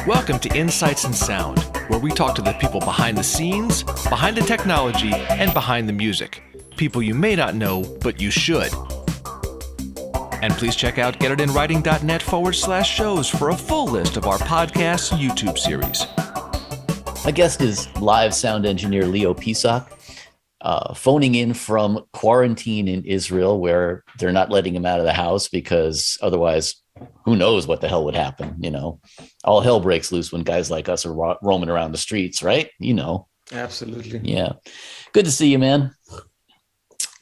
Welcome to Insights in Sound, where we talk to the people behind the scenes, behind the technology, and behind the music. People you may not know, but you should. And please check out getitInwriting.net/shows for a full list of our podcast YouTube series. My guest is live sound engineer Leo Pisaq, phoning in from quarantine in Israel, where they're not letting him out of the house because otherwise, who knows what the hell would happen? You know, all hell breaks loose when guys like us are roaming around the streets, right? You know. Absolutely. Yeah. Good to see you, man.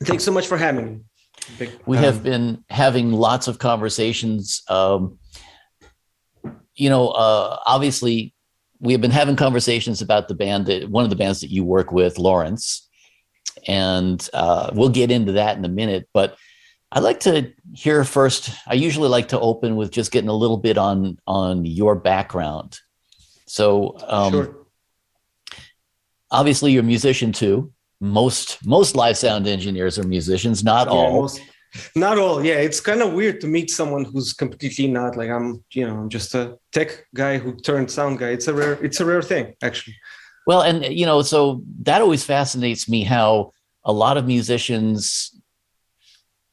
Thanks so much for having me. We have been having lots of conversations. Obviously, we have been having conversations about one of the bands that you work with, Lawrence, and we'll get into that in a minute. But I'd like to hear first. I usually like to open with just getting a little bit on your background. So, Sure. Obviously, you're a musician too. Most live sound engineers are musicians, not all. Not all. Yeah, it's kind of weird to meet someone who's completely not. Like I'm just a tech guy who turned sound guy. It's a rare thing, actually. Well, and so that always fascinates me how a lot of musicians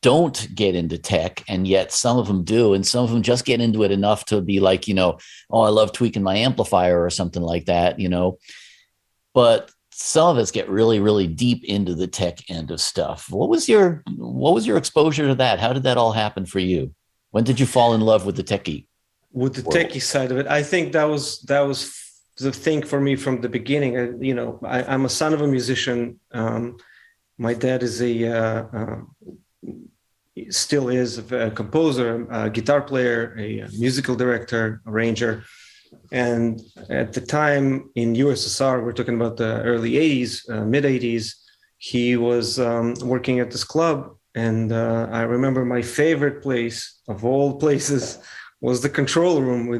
don't get into tech, and yet some of them do, and some of them just get into it enough to be like, oh, I love tweaking my amplifier or something like that, But some of us get really, really deep into the tech end of stuff. What was your exposure to that? How did that all happen for you? When did you fall in love with the techie? With the techie side of it, I think that was the thing for me from the beginning. I'm a son of a musician. My dad is still is a composer, a guitar player, a musical director, arranger. And at the time in USSR, we're talking about the early 80s, mid 80s, he was working at this club. And I remember my favorite place of all places was the control room I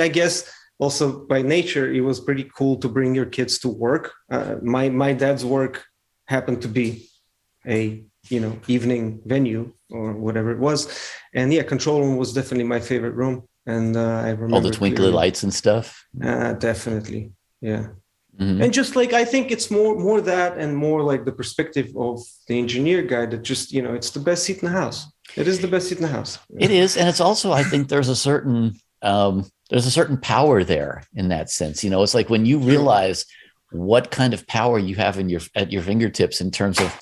guess also by nature, it was pretty cool to bring your kids to work. My dad's work happened to be a evening venue or whatever it was. And yeah, control room was definitely my favorite room. And I remember all the twinkly lights and stuff. Definitely. Yeah. Mm-hmm. And just like, I think it's more that and more like the perspective of the engineer guy that just, it's the best seat in the house. It is the best seat in the house. It is. And it's also, I think there's a certain power there in that sense. It's like when you realize what kind of power you have at your fingertips in terms of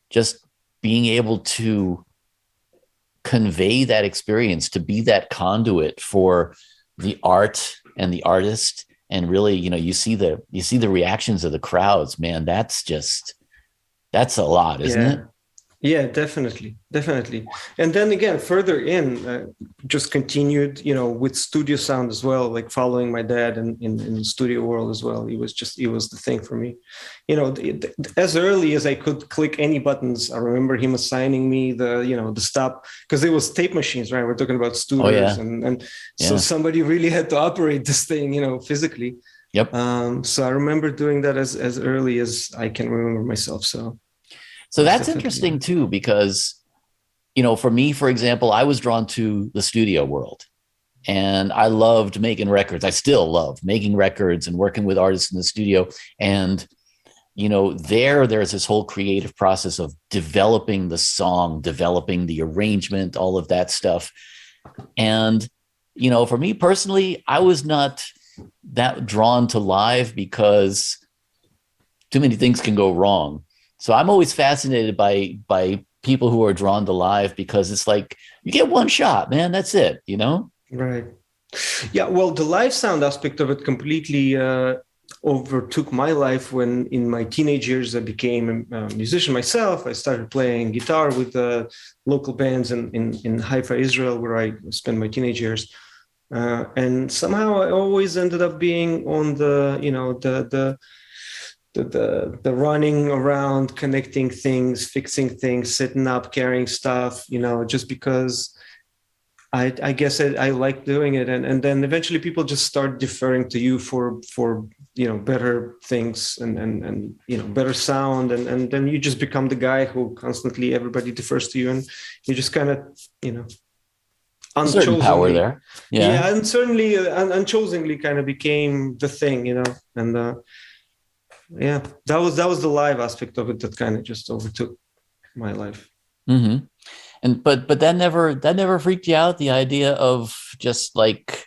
just being able to convey that experience, to be that conduit for the art and the artist. And really, you see the reactions of the crowds, man, that's a lot, isn't it? Yeah, definitely. And then again, further in, just continued, with studio sound as well, like following my dad in the studio world as well. It was the thing for me. As early as I could click any buttons, I remember him assigning me the stop, because it was tape machines, right? We're talking about studios. Oh, yeah. And so somebody really had to operate this thing, physically. Yep. So I remember doing that as early as I can remember myself. So that's interesting too, because, for me, for example, I was drawn to the studio world and I loved making records. I still love making records and working with artists in the studio. And, there's this whole creative process of developing the song, developing the arrangement, all of that stuff. And, for me personally, I was not that drawn to live because too many things can go wrong. So I'm always fascinated by people who are drawn to live, because it's like you get one shot, man. That's it, Right. Yeah. Well, the live sound aspect of it completely overtook my life when in my teenage years I became a musician myself. I started playing guitar with local bands in Haifa, Israel, where I spent my teenage years. And somehow I always ended up being on the running around, connecting things, fixing things, sitting up, carrying stuff, just because I guess I like doing it. And then eventually people just start deferring to you for better things and better sound. And then you just become the guy who constantly everybody defers to you, and you just kind of, certain power there. Yeah, and certainly unchosenly kind of became the thing, and yeah, that was the live aspect of it that kind of just overtook my life. Mm-hmm. And but that never freaked you out, the idea of just like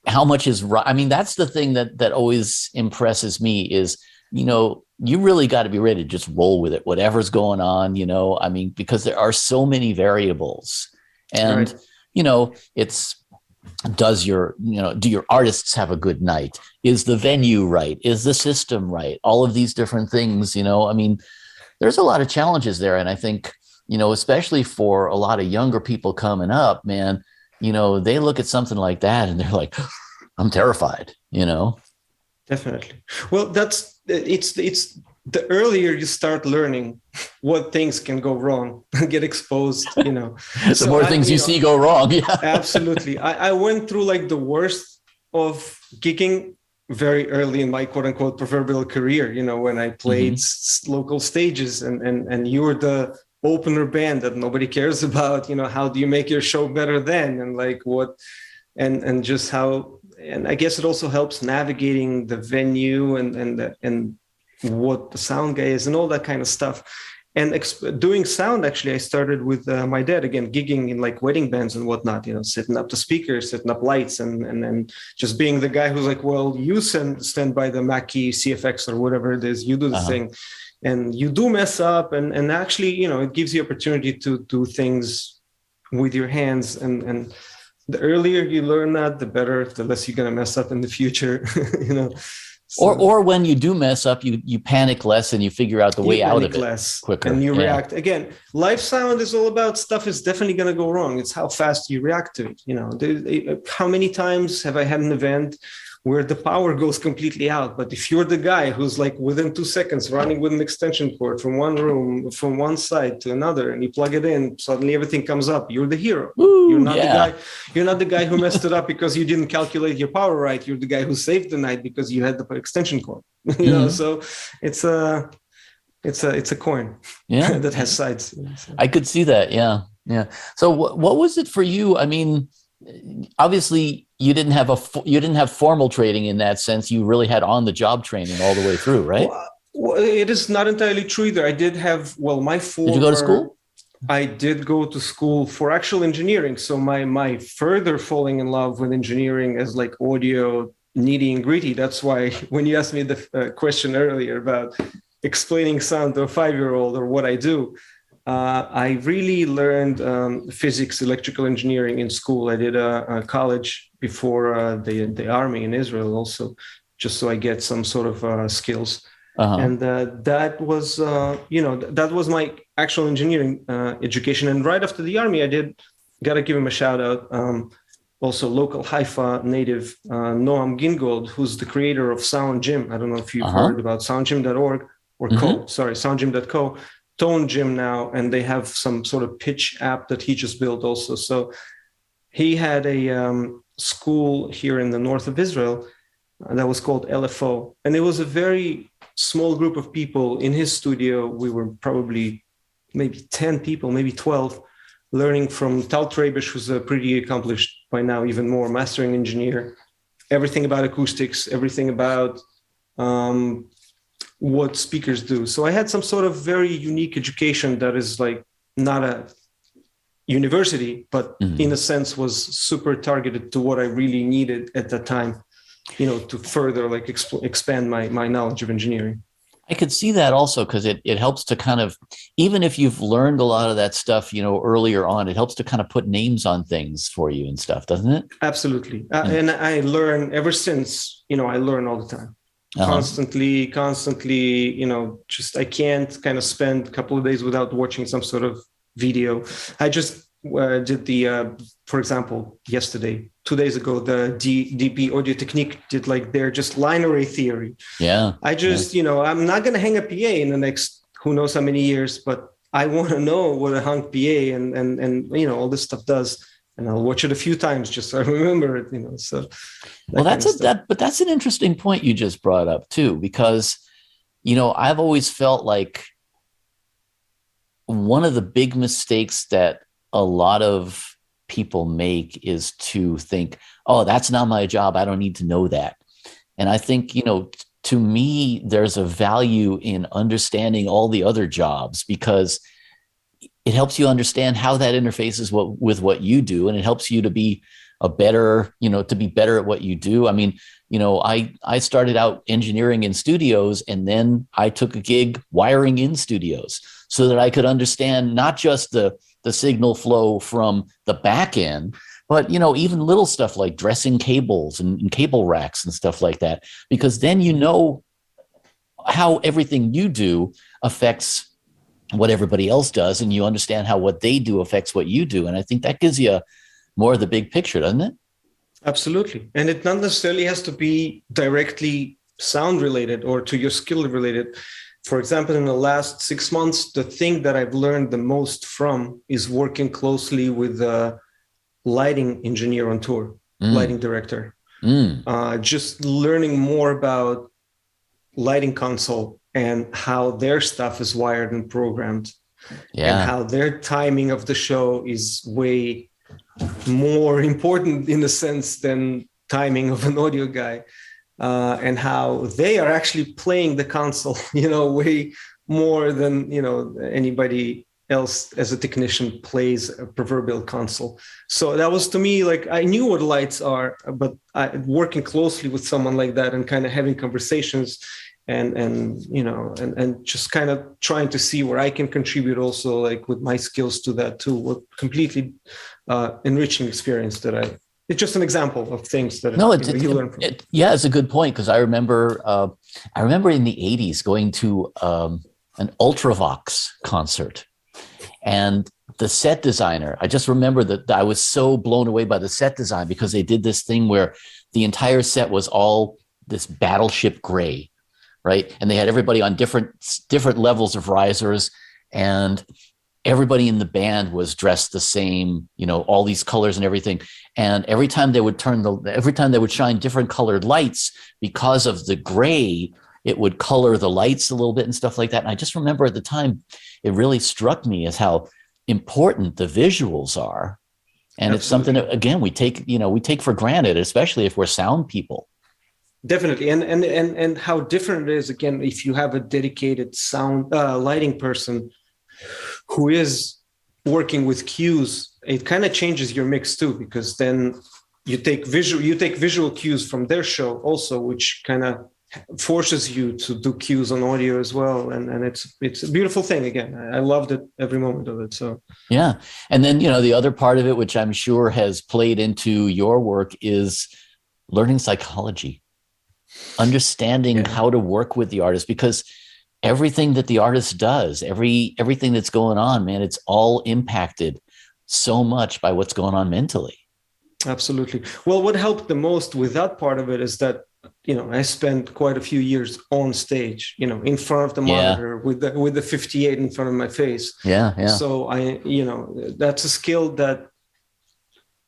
how much is right. I mean, that's the thing that always impresses me is, you really got to be ready to just roll with it, whatever's going on, I mean, because there are so many variables. And, Right. It's, do your artists have a good night? Is the venue right? Is the system right? All of these different things, I mean, there's a lot of challenges there. And I think, especially for a lot of younger people coming up, man, they look at something like that and they're like, I'm terrified, Definitely. Well, it's the earlier you start learning what things can go wrong, get exposed, the So more things you see go wrong. Yeah. Absolutely. I went through like the worst of gigging very early in my quote unquote proverbial career, when I played local stages and you were the opener band that nobody cares about, how do you make your show better then? And like what, and just how, and I guess it also helps navigating the venue and what the sound guy is and all that kind of stuff. And doing sound, actually, I started with my dad, again, gigging in like wedding bands and whatnot, setting up the speakers, setting up lights, and just being the guy who's like, well, you stand by the Mackie CFX or whatever it is, you do the thing. And you do mess up. And actually, it gives you opportunity to do things with your hands. And the earlier you learn that, the better, the less you're going to mess up in the future, So, or when you do mess up, you panic less and you figure out the way out of it quicker. And you react. Again, live sound is all about stuff is definitely going to go wrong. It's how fast you react to it. How many times have I had an event where the power goes completely out? But if you're the guy who's like within 2 seconds running with an extension cord from one room, from one side to another, and you plug it in, suddenly everything comes up. You're the hero. Ooh, you're not the guy. You're not the guy who messed it up because you didn't calculate your power right. You're the guy who saved the night because you had the extension cord. So it's a coin that has sides. I could see that. Yeah. So what was it for you? I mean, obviously you didn't have formal training in that sense. You really had on the job training all the way through, right? Well, it is not entirely true either. I did have, my former... Did you go to school? I did go to school for actual engineering. So my further falling in love with engineering as like audio nitty and gritty. That's why when you asked me the question earlier about explaining sound to a 5-year-old or what I do, I really learned physics, electrical engineering in school. I did a college before the army in Israel also, just so I get some sort of skills. And that was, that was my actual engineering education. And right after the army, got to give him a shout out. Also local Haifa native, Noam Gingold, who's the creator of Sound Gym. I don't know if you've heard about soundgym.org or soundgym.co. Tone Gym now, and they have some sort of pitch app that he just built also. So he had a school here in the north of Israel that was called LFO. And it was a very small group of people in his studio. We were probably maybe 10 people, maybe 12, learning from Tal Trebish, who's a pretty accomplished by now, even more mastering engineer, everything about acoustics, everything about what speakers do. So I had some sort of very unique education that is like not a university, but in a sense was super targeted to what I really needed at that time, to further like expand my knowledge of engineering. I could see that also because it helps to kind of, even if you've learned a lot of that stuff, earlier on, it helps to kind of put names on things for you and stuff, doesn't it? Absolutely. And I learn ever since, I learn all the time. Constantly, just I can't kind of spend a couple of days without watching some sort of video. I just did for example, yesterday, 2 days ago, the DP Audio Technique did like their just line array theory. Yeah. I just, I'm not going to hang a PA in the next, who knows how many years, but I want to know what a hung PA and all this stuff does. And I'll watch it a few times just so I remember it, so. Well, but that's an interesting point you just brought up too, because, I've always felt like one of the big mistakes that a lot of people make is to think, oh, that's not my job. I don't need to know that. And I think, to me, there's a value in understanding all the other jobs, because it helps you understand how that interfaces with what you do. And it helps you to be better at what you do. I mean, I started out engineering in studios, and then I took a gig wiring in studios so that I could understand not just the signal flow from the back end, but, even little stuff like dressing cables and cable racks and stuff like that, because then how everything you do affects what everybody else does, and you understand how what they do affects what you do. And I think that gives you more of the big picture, doesn't it? Absolutely. And it not necessarily has to be directly sound related or to your skill related. For example, in the last 6 months, the thing that I've learned the most from is working closely with a lighting engineer on tour, lighting director. Just learning more about lighting console and how their stuff is wired and programmed, and how their timing of the show is way more important in a sense than timing of an audio guy, and how they are actually playing the console, way more than, anybody else as a technician plays a proverbial console. So that was, to me, like, I knew what lights are, but working closely with someone like that and kind of having conversations and just kind of trying to see where I can contribute also, like with my skills to that too, what completely enriching experience it's just an example of things that you learn from. It's a good point, because I remember in the 80s going to an Ultravox concert, and the set designer, I just remember that I was so blown away by the set design, because they did this thing where the entire set was all this battleship gray, right? And they had everybody on different levels of risers, and everybody in the band was dressed the same, all these colors and everything. And every time they would shine different colored lights, because of the gray, it would color the lights a little bit and stuff like that. And I just remember at the time, it really struck me as how important the visuals are. And Absolutely. It's something that, again, we take for granted, especially if we're sound people. Definitely. And how different it is, again, if you have a dedicated sound lighting person who is working with cues, it kind of changes your mix too, because then you take visual cues from their show also, which kind of forces you to do cues on audio as well. And it's a beautiful thing. Again, I loved it, every moment of it. So yeah. And then, the other part of it, which I'm sure has played into your work, is learning psychology, understanding how to work with the artist, because everything that the artist does, everything that's going on, man, it's all impacted so much by what's going on mentally. Absolutely. Well, what helped the most with that part of it is that, I spent quite a few years on stage, in front of the monitor with the 58 in front of my face. Yeah. So that's a skill that,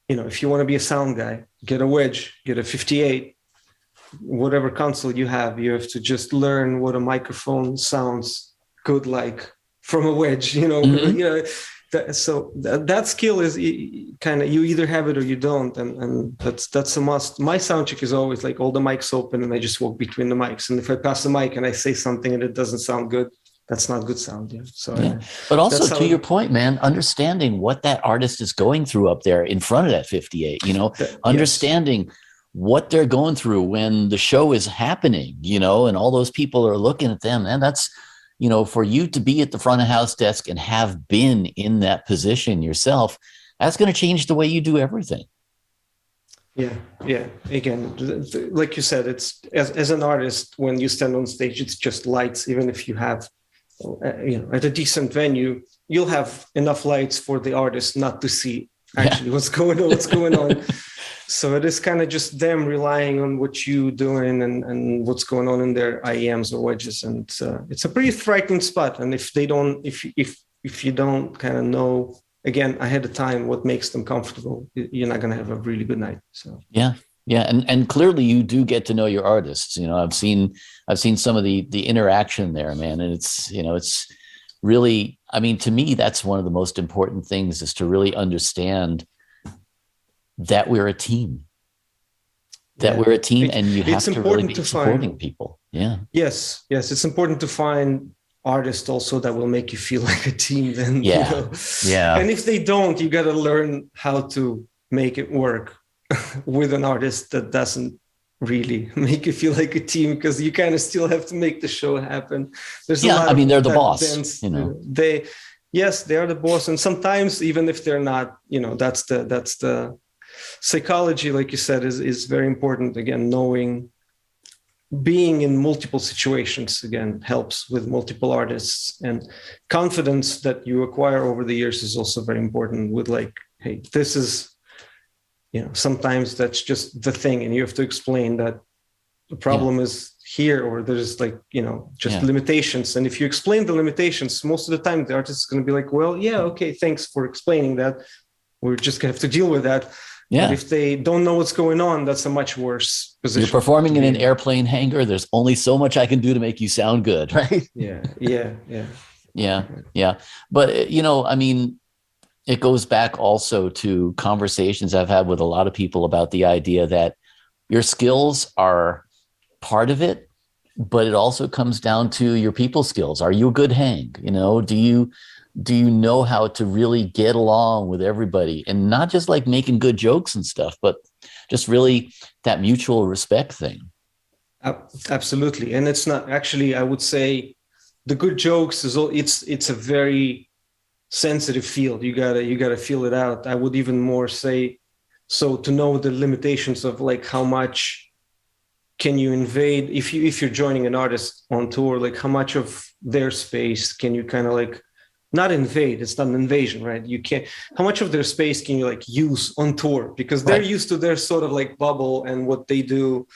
if you want to be a sound guy, get a wedge, get a 58, whatever console you have to just learn what a microphone sounds good like from a wedge, so that skill is kind of, you either have it or you don't, and that's a must. My sound check is always like all the mics open and I just walk between the mics, and if I pass the mic and I say something and it doesn't sound good, that's not good sound. But also, to your point, man, understanding what that artist is going through up there in front of that 58, understanding what they're going through when the show is happening, and all those people are looking at them. And that's, for you to be at the front of house desk and have been in that position yourself, that's going to change the way you do everything. Yeah. Again, like you said, it's as an artist, when you stand on stage, it's just lights. Even if you have, at a decent venue, you'll have enough lights for the artist not to see actually what's going on. So it is kind of just them relying on what you're doing and what's going on in their IEMs or wedges, and it's a pretty frightening spot. And if you don't kind of know, again, ahead of time what makes them comfortable, you're not going to have a really good night. So yeah, and clearly you do get to know your artists. I've seen some of the interaction there, man, and it's really, I mean, to me, that's one of the most important things, is to really understand that we're a team. We're a team, and you have to really be supporting people. Yeah. Yes. It's important to find artists also that will make you feel like a team. Then, Yeah. And if they don't, you got to learn how to make it work with an artist that doesn't really make you feel like a team, because you kind of still have to make the show happen. There's a lot. They're the boss. They are the boss, and sometimes even if they're not, that's the psychology, like you said, is very important. Again, knowing, being in multiple situations again helps with multiple artists, and confidence that you acquire over the years is also very important. With like, hey, this is, sometimes that's just the thing, and you have to explain that the problem is here, or there's like, limitations. And if you explain the limitations, most of the time the artist is going to be like, well, yeah, okay, thanks for explaining that. We're just going to have to deal with that. Yeah. But if they don't know what's going on, that's a much worse position. You're performing in an airplane hangar. There's only so much I can do to make you sound good, right? Yeah. But, it goes back also to conversations I've had with a lot of people about the idea that your skills are part of it, but it also comes down to your people skills. Are you a good hang? Do you know how to really get along with everybody, and not just like making good jokes and stuff, but just really that mutual respect thing? Absolutely. And it's not actually, I would say the good jokes it's a very sensitive field. You gotta feel it out. I would even more say, so to know the limitations of like how much can you invade if you're joining an artist on tour, like how much of their space can you kind of like not invade? It's not an invasion, right? You can't. How much of their space can you like use on tour? Because they're used to their sort of like bubble and what they do.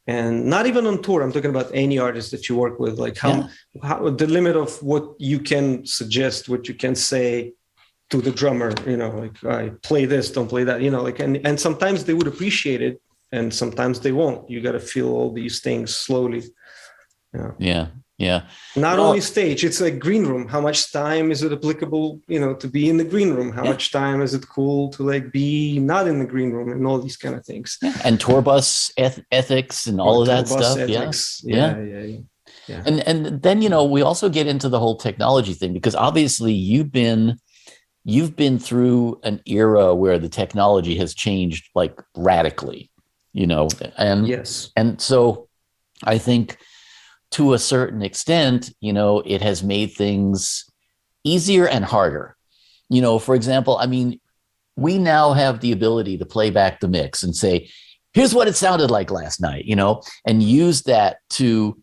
And not even on tour, I'm talking about any artist that you work with, like how the limit of what you can suggest, what you can say to the drummer, like I play this, don't play that, like, and sometimes they would appreciate it and sometimes they won't. You got to feel all these things slowly. Yeah. Not only stage, it's like green room. How much time is it applicable, to be in the green room? How much time is it cool to like be not in the green room, and all these kind of things? And tour bus ethics and all of that stuff. Ethics. Yeah. And then, we also get into the whole technology thing, because obviously you've been through an era where the technology has changed like radically, and yes. And so I think, to a certain extent, it has made things easier and harder. For example, we now have the ability to play back the mix and say, here's what it sounded like last night, and use that to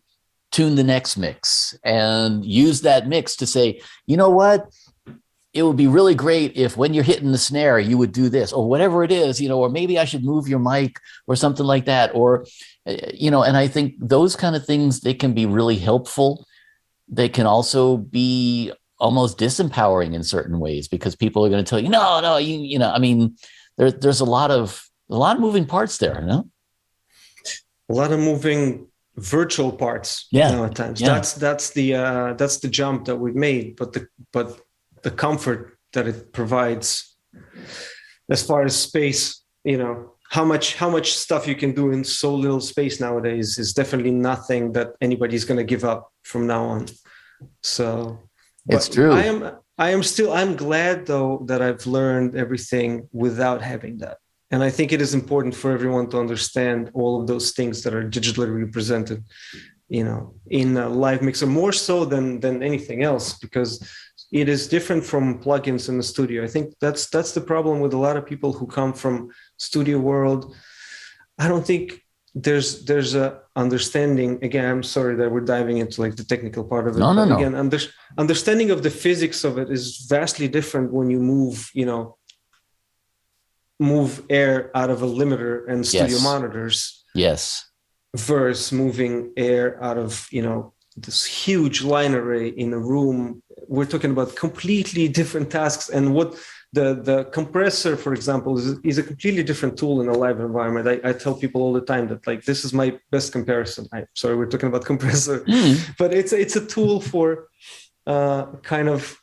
tune the next mix, and use that mix to say, you know what? It would be really great if when you're hitting the snare, you would do this, or whatever it is, or maybe I should move your mic or something like that. Or, and I think those kind of things, they can be really helpful. They can also be almost disempowering in certain ways, because people are going to tell you, no, there's a lot of moving parts there, no? A lot of moving virtual parts. Now at times. Yeah. That's the jump that we've made, but the comfort that it provides as far as space, how much stuff you can do in so little space nowadays is definitely nothing that anybody's going to give up from now on. So it's true. I'm glad though that I've learned everything without having that. And I think it is important for everyone to understand all of those things that are digitally represented, in a live mixer, more so than anything else, because it is different from plugins in the studio. I think that's the problem with a lot of people who come from studio world. I don't think there's a understanding. Again, I'm sorry that we're diving into like the technical part of it. No. Again, understanding of the physics of it is vastly different when you move air out of a limiter and studio monitors. Yes. Versus moving air out of, this huge line array in a room. We're talking about completely different tasks. And what the compressor, for example, is a completely different tool in a live environment. I tell people all the time that like, this is my best comparison. Sorry, we're talking about compressor, but it's a tool for kind of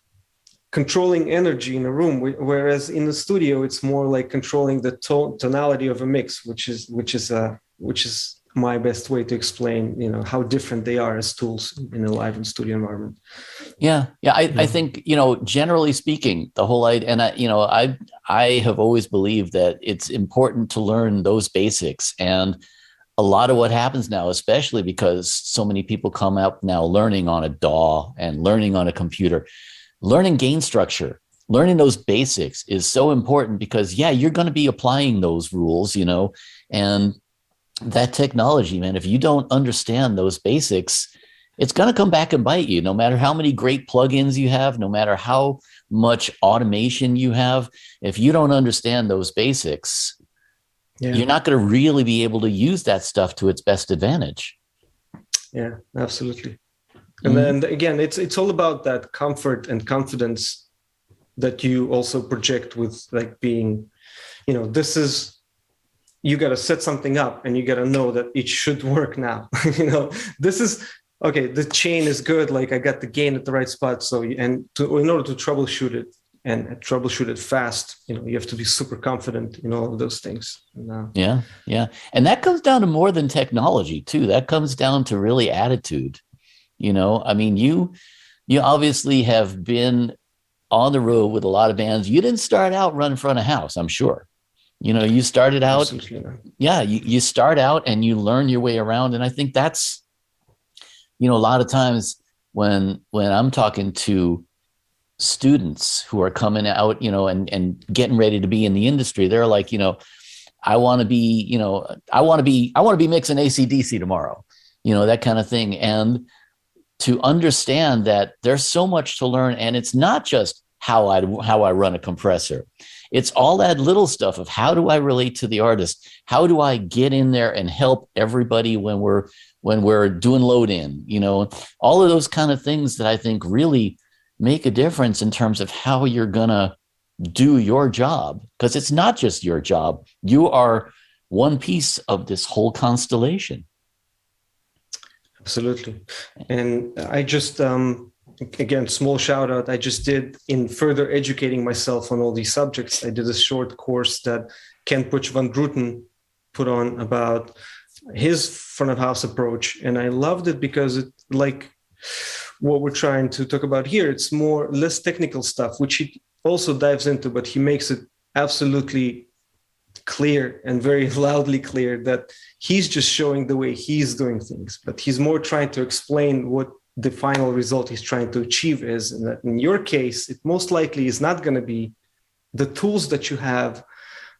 controlling energy in a room, whereas in the studio it's more like controlling the tonality of a mix, which is my best way to explain, how different they are as tools in a live and studio environment. Yeah. I think, generally speaking, the whole idea, and I have always believed that it's important to learn those basics. And a lot of what happens now, especially because so many people come up now learning on a DAW and learning on a computer, learning gain structure, learning those basics is so important because, you're going to be applying those rules, and that technology, man, if you don't understand those basics, it's going to come back and bite you, no matter how many great plugins you have, no matter how much automation you have. If you don't understand those basics, you're not going to really be able to use that stuff to its best advantage. Yeah, absolutely. And then again, it's all about that comfort and confidence that you also project with, like, being, you got to set something up and you got to know that it should work now. This is okay. The chain is good. Like, I got the gain at the right spot. So, in order to troubleshoot it and troubleshoot it fast, you have to be super confident in all of those things. Yeah. And that comes down to more than technology too. That comes down to really attitude. I mean, you obviously have been on the road with a lot of bands. You didn't start out running front of house, I'm sure. You started out, you start out and you learn your way around. And I think that's, a lot of times when I'm talking to students who are coming out, and getting ready to be in the industry, they're like, I want to be mixing AC/DC tomorrow, that kind of thing. And to understand that there's so much to learn, and it's not just how I run a compressor. It's all that little stuff of how do I relate to the artist? How do I get in there and help everybody when we're doing load in, all of those kind of things that I think really make a difference in terms of how you're going to do your job. Because it's not just your job. You are one piece of this whole constellation. Absolutely. And I just, again, small shout out. I just did, in further educating myself on all these subjects, I did a short course that Ken Puch van Druten put on about his front of house approach. And I loved it because it, like what we're trying to talk about here, it's less technical stuff, which he also dives into, but he makes it absolutely clear and very loudly clear that he's just showing the way he's doing things, but he's more trying to explain what the final result he's trying to achieve is. And that in your case, it most likely is not going to be the tools that you have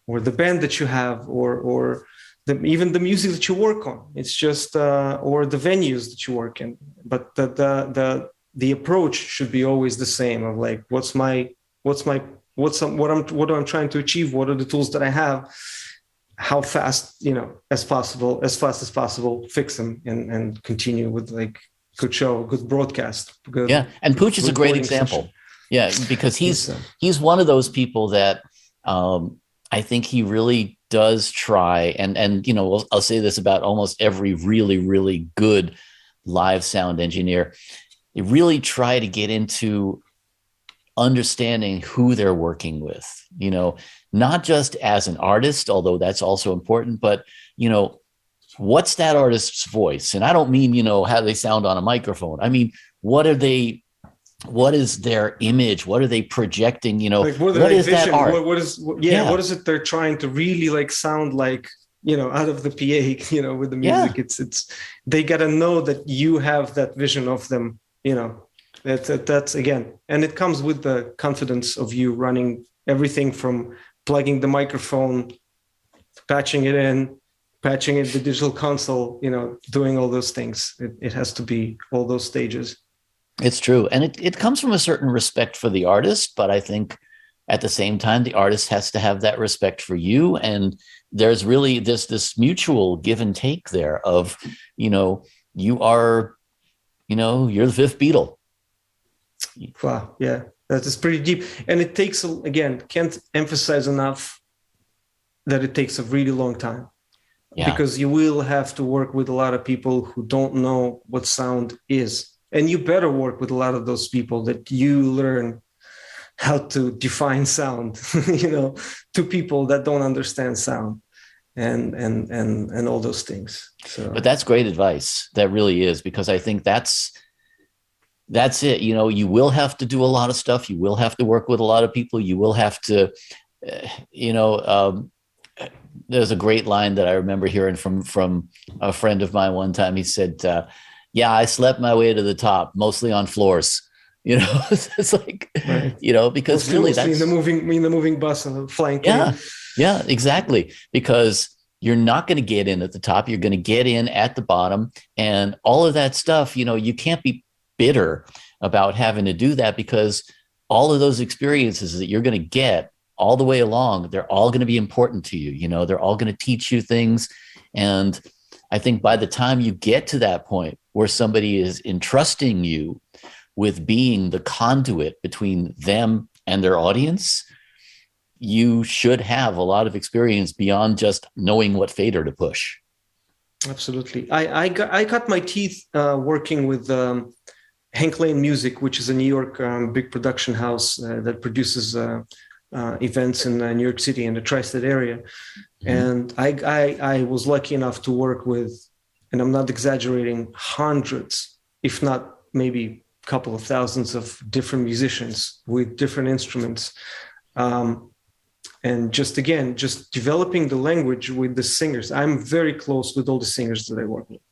or the band that you have or even the music that you work on. It's just or the venues that you work in. But the approach should be always the same of like, what I'm trying to achieve, what are the tools that I have, how fast, as fast as possible, fix them and continue with like good show, good broadcast. Good, and Pooch is a great example. Session. Yeah, because he's one of those people that I think he really does try, and I'll say this about almost every really, really good live sound engineer. They really try to get into understanding who they're working with, not just as an artist, although that's also important, but, what's that artist's voice? And I don't mean, how they sound on a microphone. I mean, what is their image? What are they projecting? Like what is vision? That art? What is it they're trying to really like sound like, out of the PA, with the music? It's they got to know that you have that vision of them, that's again, and it comes with the confidence of you running everything from plugging the microphone, patching it in, patching it the digital console, doing all those things. It has to be all those stages. It's true. And it comes from a certain respect for the artist, but I think at the same time, the artist has to have that respect for you. And there's really this mutual give and take there of, you are, you're the fifth Beatle. Wow. Yeah, that is pretty deep. And it takes, again, can't emphasize enough that it takes a really long time. Yeah. Because you will have to work with a lot of people who don't know what sound is. And you better work with a lot of those people that you learn how to define sound, to people that don't understand sound and all those things. So, but that's great advice. That really is, because I think that's it. You will have to do a lot of stuff. You will have to work with a lot of people. You will have to, there's a great line that I remember hearing from a friend of mine one time. He said, yeah, I slept my way to the top, mostly on floors. It's like, right. Because really that's in the moving bus and flanking. Yeah, exactly. Because you're not going to get in at the top. You're going to get in at the bottom, and all of that stuff, you can't be bitter about having to do that, because all of those experiences that you're going to get all the way along, they're all going to be important to you. They're all going to teach you things. And I think by the time you get to that point where somebody is entrusting you with being the conduit between them and their audience, you should have a lot of experience beyond just knowing what fader to push. Absolutely. I got my teeth working with Hank Lane Music, which is a New York big production house that produces events in New York City and the tri-state area. Mm-hmm. And I was lucky enough to work with, and I'm not exaggerating, hundreds, if not maybe a couple of thousands of different musicians with different instruments. And just developing the language with the singers. I'm very close with all the singers that I work with.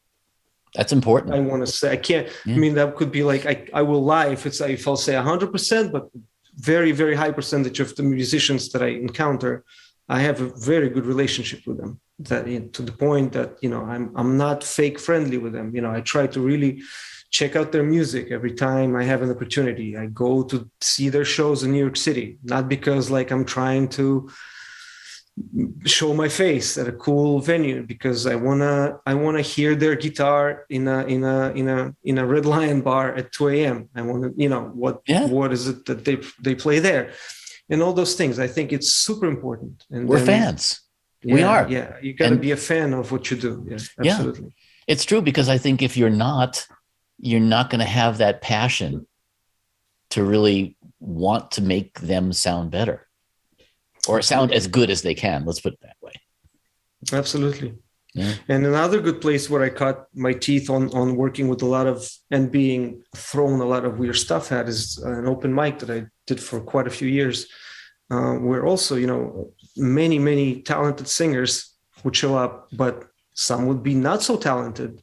That's important. I want to say, I can't, I mean, that could be like, I will lie if I'll say 100%, but very, very high percentage of the musicians that I encounter, I have a very good relationship with them, that to the point that, I'm not fake friendly with them. I try to really check out their music every time I have an opportunity. I go to see their shows in New York City, not because I'm trying to show my face at a cool venue, because I wanna hear their guitar in a Red Lion bar at 2 a.m. I want to, what is it that they play there, and all those things. I think it's super important. And we're fans. We are. Yeah, you got to be a fan of what you do. Yeah, absolutely. Yeah, it's true, because I think if you're not going to have that passion to really want to make them sound better, or sound as good as they can. Let's put it that way. Absolutely. Yeah. And another good place where I cut my teeth on working with a lot of, and being thrown a lot of weird stuff at, is an open mic that I did for quite a few years, where also, many, many talented singers would show up, but some would be not so talented.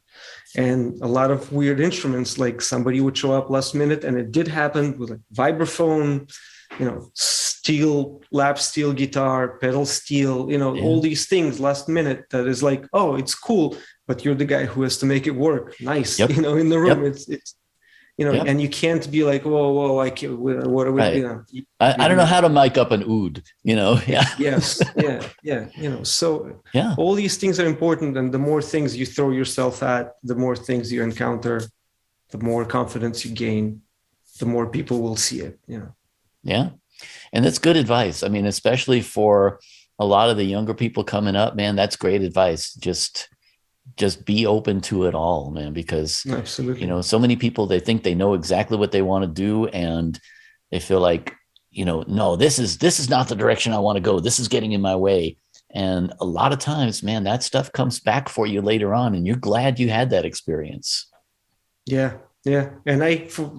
And a lot of weird instruments, like somebody would show up last minute, and it did happen with vibraphone, lap steel guitar, pedal steel, all these things last minute that is like, oh, it's cool, but you're the guy who has to make it work nice, in the room. It's and you can't be like, whoa, I can't, what are we, right. I don't know how to mic up an oud, Yes. So all these things are important. And the more things you throw yourself at, the more things you encounter, the more confidence you gain, the more people will see it, Yeah. And that's good advice. I mean, especially for a lot of the younger people coming up, man, that's great advice. Just be open to it all, man, because, absolutely. So many people, they think they know exactly what they want to do. And they feel like, no, this is not the direction I want to go. This is getting in my way. And a lot of times, man, that stuff comes back for you later on, and you're glad you had that experience. Yeah. Yeah. And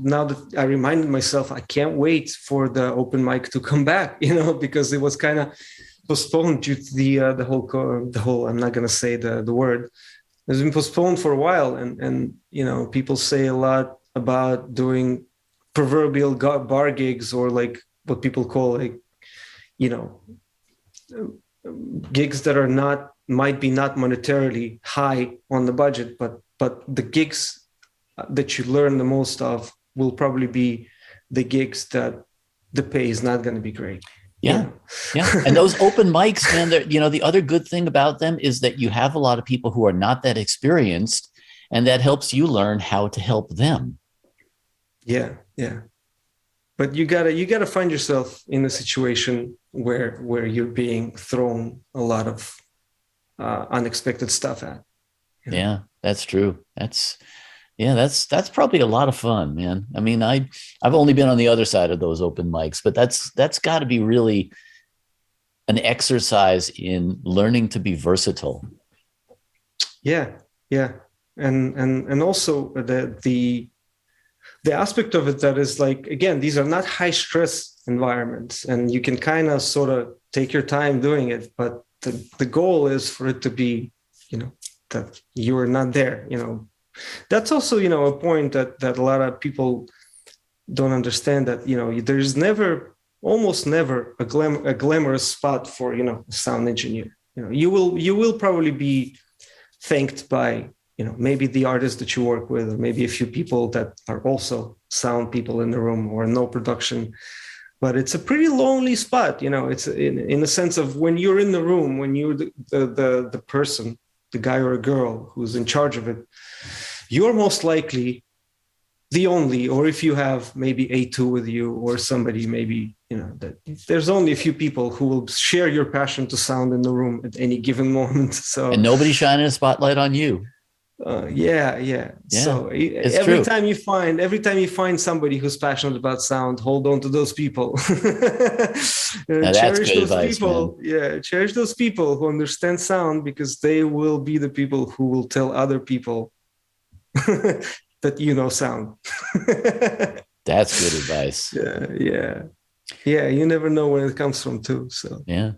now that I reminded myself, I can't wait for the open mic to come back, because it was kind of postponed due to the whole, I'm not going to say the word. It's been postponed for a while. And people say a lot about doing proverbial bar gigs, or like what people call gigs that might be not monetarily high on the budget, but the gigs that you learn the most of will probably be the gigs that the pay is not going to be great. Yeah. And those open mics, man, the other good thing about them is that you have a lot of people who are not that experienced, and that helps you learn how to help them. Yeah. But you gotta find yourself in a situation where you're being thrown a lot of unexpected stuff at. Yeah, that's true. Yeah, that's probably a lot of fun, man. I mean, I've only been on the other side of those open mics, but that's got to be really an exercise in learning to be versatile. Yeah, yeah, and also the aspect of it that is like, again, these are not high stress environments, and you can kind of sort of take your time doing it, but the goal is for it to be, that you are not there. That's also, a point that a lot of people don't understand, that, there's almost never a glamorous spot for, a sound engineer. You will probably be thanked by, maybe the artist that you work with, or maybe a few people that are also sound people in the room, or no production. But it's a pretty lonely spot. It's in a sense of, when you're in the room, when you're the person, the guy or a girl who's in charge of it, you're most likely the only, or if you have maybe A2 with you, or somebody, maybe, that there's only a few people who will share your passion to sound in the room at any given moment. So, and nobody's shining a spotlight on you. Yeah. So every time you find somebody who's passionate about sound, hold on to those people. Cherish those advice, people. Man. Yeah, cherish those people who understand sound, because they will be the people who will tell other people that sound. That's good advice. Yeah. You never know where it comes from too. So yeah.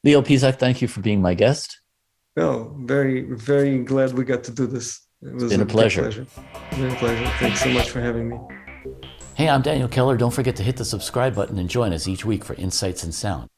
Leo Pisaq, thank you for being my guest. Oh, very, very glad we got to do this. It was been a pleasure. Been a pleasure. Thanks so much for having me. Hey, I'm Daniel Keller. Don't forget to hit the subscribe button and join us each week for Insights in Sound.